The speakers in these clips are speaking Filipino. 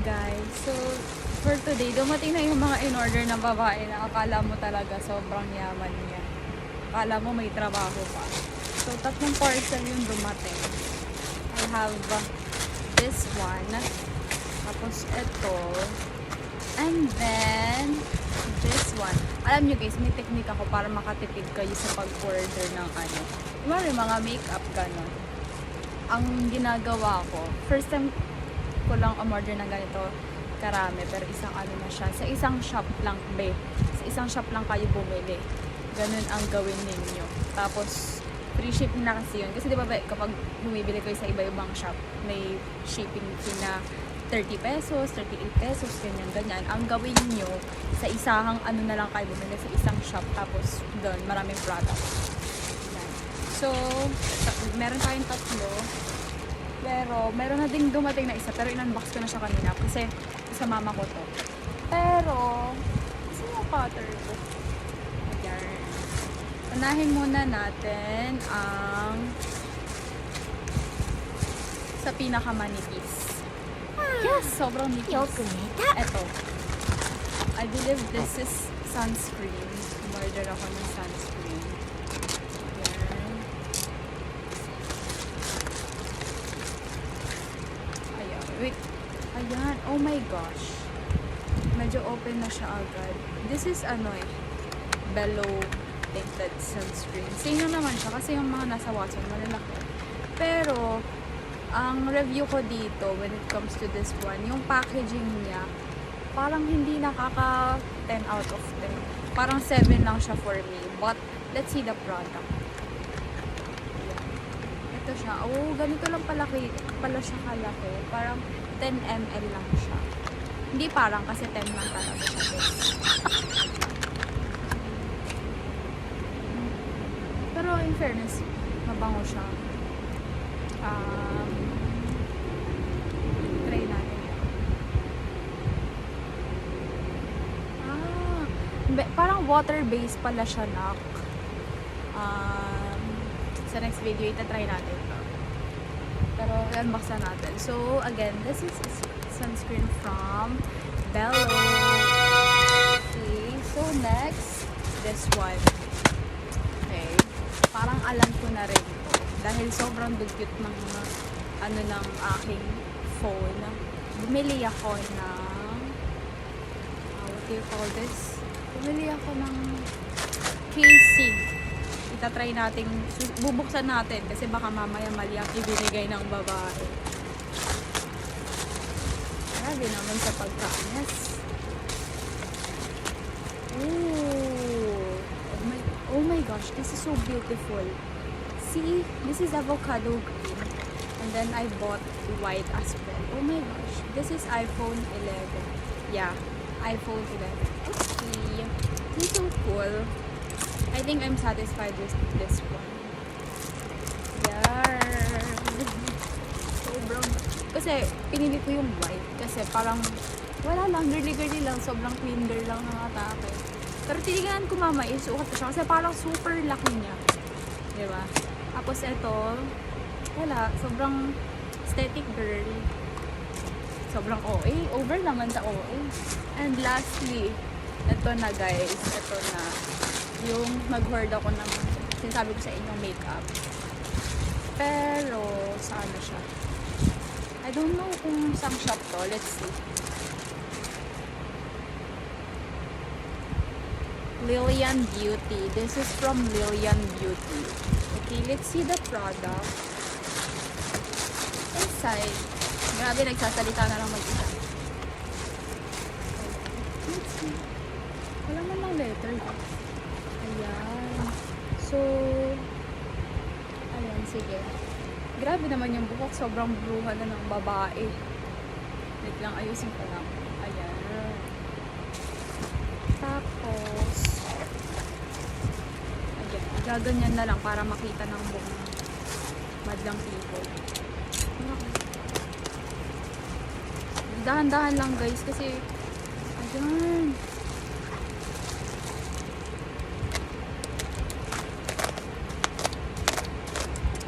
guys, so for today, dumating na yung mga in-order na babae na akala mo talaga sobrang yaman niya. Akala mo may trabaho pa. So, 3 parcel yung dumating. I have this one, tapos ito, and then this one. Alam nyo guys, may technique ako para makatipid kayo sa pag-order ng ano. May mga makeup ganon. Ang ginagawa ko, first time ko lang umorder ng ganito karami, pero isang ano na siya, sa isang shop lang sa isang shop lang kayo bumili, ganun ang gawin ninyo. Tapos free shipping na kasi yun, kasi di ba kapag bumibili kayo sa iba-ibang shop, may shipping fee na 30 pesos, 38 pesos, ganyan. Ang gawin nyo, sa isang ano na lang kayo bumili, sa isang shop, tapos doon maraming product. Yan. So meron tayong 3, pero meron na ding dumating na isa, pero in-unbox ko na siya kanina kasi sa mama ko to. Pero kasi yung cutter ko. Ayan. Unahin muna natin ang sa pinakamanipis. Yes, sobrang nipis. Eto. I believe this is sunscreen. Order ako ng sunscreen. Wait, ayan, oh my gosh, medyo open na siya agad. This is ano Bello tinted sunscreen. Same na naman siya kasi yung mga nasa Watson malalaki. Pero ang review ko dito when it comes to this one, yung packaging niya parang hindi nakaka 10 out of 10. Parang 7 lang siya for me. But let's see the product. Ito siya. Oh, ganito lang pala siya kalaki. Parang 10 ml lang siya. Hindi parang kasi 10 lang talaga siya. Pero in fairness, mabango siya. Try natin. Parang water-based pala siya, nak. Sa next video, itatry natin. Pero, unbox na natin. So, again, this is sunscreen from Bello. Okay, so next, this one. Okay, parang alam ko na rin ito. Dahil sobrang dugyot ng ano ng aking phone. Bumili ako ng, what do you call this? Bumili ako ng casing. Itatry natin, bubuksan natin kasi baka mamaya mali ang ibinigay ng babae. Grabe naman sa pagkaanyas. Oh my gosh, this is so beautiful. See, this is avocado green. And then I bought white as well. Oh my gosh, this is iPhone 11. Yeah, iPhone 11. Okay, this is so cool. I think I'm satisfied with this one. Yeah. Sobrang, kasi pinili ko yung white kasi parang wala lang, girly lang, sobrang clean girl lang ng atake. Pero tinignan ko mama, isuot ko siya kasi parang super laki niya. Diba? Tapos ito, wala, sobrang aesthetic girl. Sobrang OA, over naman sa OA. And lastly, ito na guys, ito na. Yung nag-hoard ako ng, sinasabi ko sa inyong makeup. Pero, saan na siya? I don't know kung saan shop to. Let's see. Lilian Beauty. This is from Lilian Beauty. Okay, let's see the product. Inside. Grabe, nagsasalita na lang mag-isa. Let's see. Wala man lang letter. Ayan. So, ayan, sige. Grabe naman yung buhok. Sobrang bruha na ng babae. Wait lang, ayusin ko lang. Ayan. Tapos, ayan. Gaganyan na lang para makita ng buhok. Madlang people. Dahan-dahan lang guys kasi, ayan.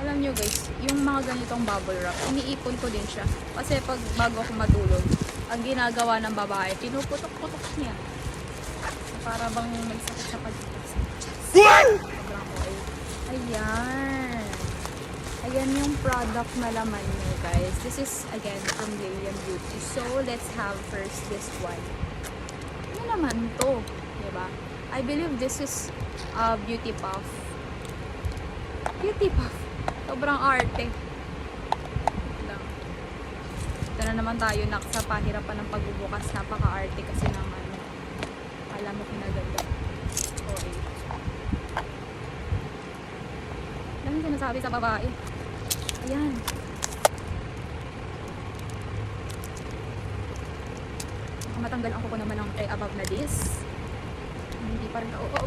Alam nyo guys, yung mga ganitong bubble wrap, iniipon ko din siya. Kasi pag bago ako matulog, ang ginagawa ng babae, pinuputok-putok niya. Para bang may sakit sa pagkitas. Sobrang oil. Ayan. Ayan yung product na laman niya, guys. This is, again, from Lilian Beauty. So, let's have first this one. Ano naman to? Diba? I believe this is Beauty Puff. Beauty Puff. Sobrang arte. Lang. Ito na naman tayo sa pahirapan ng pagbubukas. Napaka-arte kasi ng ano. Alam mo pinaganda. Okay. Ano yung sinasabi sa babae? Ayan. Matanggal ang kuko naman ng above na this. Hindi pa rin oo.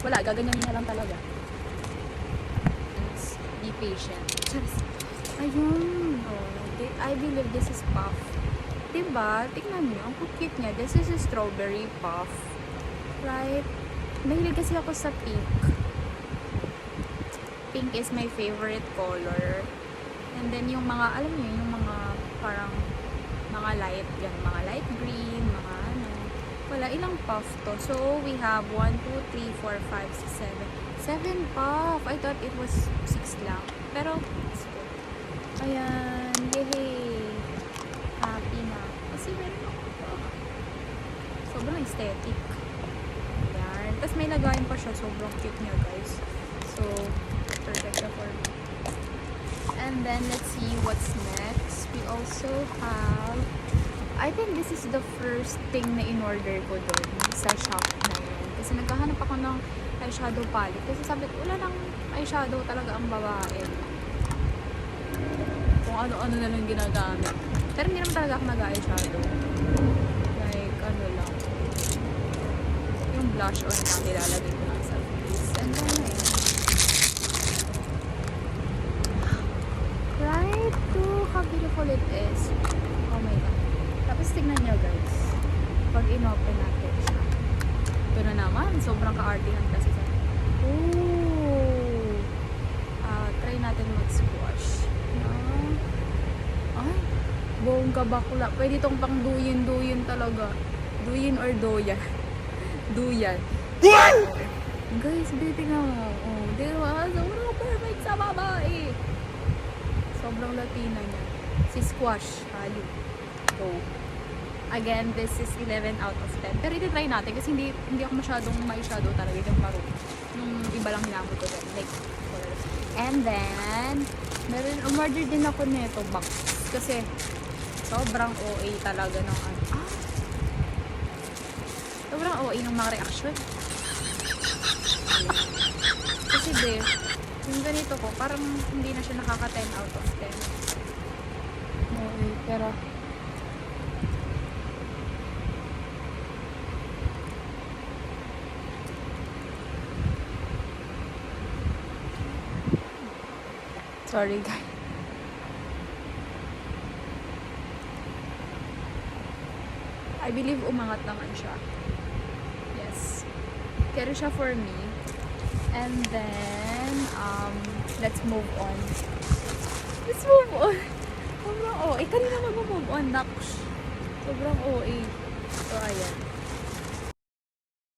Wala, gaganyanin na lang talaga. Let's be patient. Charis. Ayun. Oh, I believe this is puff. Diba? Tingnan niyo. Ang cute niya. This is a strawberry puff. Right? Mahilig kasi ako sa pink. Pink is my favorite color. And then yung mga, alam niyo, yung mga parang mga light, yan, mga light green, mga ano. Wala, ilang puff to. So, we have 1, 2, 3, 4, 5, 6, 7. 7 puff. I thought it was 6 lang. Pero, ayan, yay. Happy na. Kasi meron ako pa. Sobrang aesthetic. Ayan. Tapos may lagayin pa siya. Sobrang cute niya, guys. So, perfect na for me. And then, let's see what's next. We also have, I think this is the first thing na in-order ko doon sa shop na yun. Kasi naghahanap ako ng eyeshadow palette. Kasi sabi ko, wala lang eyeshadow talaga ang babae. Kung ano-ano na lang ginagamit. Pero hindi naman talaga ako nag-eyeshadow. Like, ano lang. Yung blush on lang nilalagay ko lang sa face. And then, ayun. Right to how beautiful it is. Oh my god. Tapos tignan nyo, guys. Pag in-open natin siya. Ito na naman. Sobrang ka-artihan kasi sa... Ooh. Try natin mag-squash. Ay. Bongga bakla. Pwede itong pang duyin-duyin talaga. Duyin or doya. Duyan. Guys, baby nga mo. Oh, diba? Sobrang perfect sa babae. Sobrang Latina niya. Si Squash. Halo. So, again, this is 11 out of 10. Pero iti-try natin kasi hindi ako masyadong may shadow talaga. Yung maroon. Yung iba lang hinamot ko din. Like, and then, umorder din ako nito box. Kasi, sobrang OA talaga ng ano. Sobrang OA ng mga reaction. Kasi, babe, yung ganito ko, parang hindi na siya nakaka 10 out of 10. Okay, pero sorry guys. I believe umangat naman siya. Yes. Carry siya for me. And then, let's move on. Let's move on. Sobrang OA. Kanina mag-move on, Naksh. Sobrang OA. So, ayan.